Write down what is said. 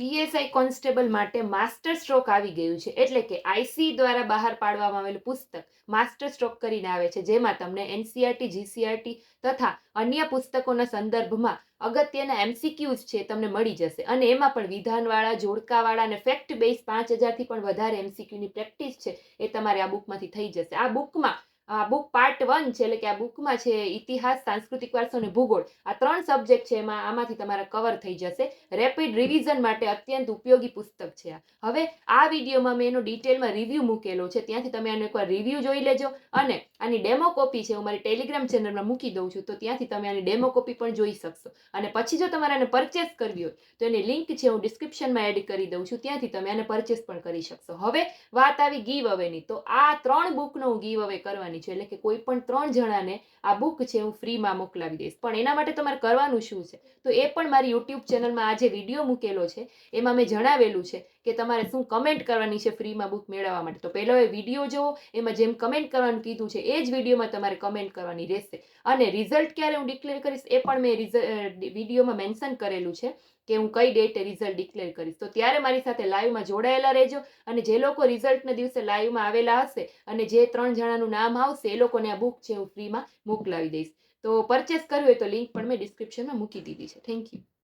PSI constable માટે master stroke આવી ગયું છે, એટલે કે આઈસી દ્વારા બહાર પાડવામાં આવેલું પુસ્તક માસ્ટર સ્ટ્રોક કરીને આવે છે, જેમાં તમને એનસીઆરટી, જીસીઆરટી તથા અન્ય પુસ્તકોના સંદર્ભમાં અગત્યના એમસીક્યુઝ છે તમને મળી જશે. અને એમાં પણ વિધાનવાળા, જોડકાવાળા અને ફેક્ટ બેઝ 5000થી પણ વધારે એમસીક્યુની પ્રેક્ટિસ છે એ તમારે આ બુકમાંથી થઈ જશે. આ બુક પાર્ટ 1 છે, એટલે કે આ બુકમાં છે ઇતિહાસ, સાંસ્કૃતિક વારસો અને ભૂગોળ, આ 3 સબ્જેક્ટ છે. આમાંથી તમારા કવર થઈ જશે. રેપિડ રિવિઝન માટે અત્યંત ઉપયોગી પુસ્તક છે. હવે આ વિડીયોમાં મેં એનો ડિટેલમાં રિવ્યૂ મૂકેલો છે, ત્યાંથી તમે આનો એકવાર રિવ્યૂ જોઈ લેજો. અને આની ડેમો કોપી છે હું મારી ટેલિગ્રામ ચેનલમાં મૂકી દઉં છું, તો ત્યાંથી તમે આની ડેમો કોપી પણ જોઈ શકશો. અને પછી જો તમારે આને પરચેસ કરવી હોય તો એની લિંક છે હું ડિસ્ક્રિપ્શનમાં એડ કરી દઉં છું, ત્યાંથી તમે આને પરચેસ પણ કરી શકશો. હવે વાત આવી ગીવ અવેની, તો આ 3 બુકનો હું ગીવ અવે કરવાની છું, એટલે કે કોઈ પણ 3 જણાને આ બુક છે હું ફ્રીમાં મોકલાવી દઈશ. પણ એના માટે તમારે કરવાનું શું છે, તો એ પણ મારી યુટ્યુબ ચેનલમાં આ જે વિડીયો મૂકેલો છે એમાં મેં જણાવેલું છે કે તમારે શું કમેન્ટ કરવાની છે ફ્રીમાં બુક મેળવવા માટે. તો પહેલો એ વિડીયો જુઓ, એમાં જેમ કમેન્ટ કરવાનું કીધું છે એ જ વિડીયોમાં તમારે કમેન્ટ કરવાની રહેશે. અને રિઝલ્ટ ક્યારે હું ડિક્લેર કરીશ એ પણ મેં વિડીયોમાં મેન્શન કરેલું છે કે હું કઈ ડેટે રિઝલ્ટ ડિક્લેર કરીશ. તો ત્યારે મારી સાથે લાઈવમાં જોડાયેલા રહેજો. અને જે લોકો રિઝલ્ટના દિવસે લાઈવમાં આવેલા હશે અને જે 3 જણાનું નામ આવશે એ લોકોને આ બુક છે હું ફ્રીમાં મોકલાવી દઈશ. તો પરચેસ કરવી હોય તો લિંક પણ મેં ડિસ્ક્રિપ્શનમાં મૂકી દીધી છે. Thank you.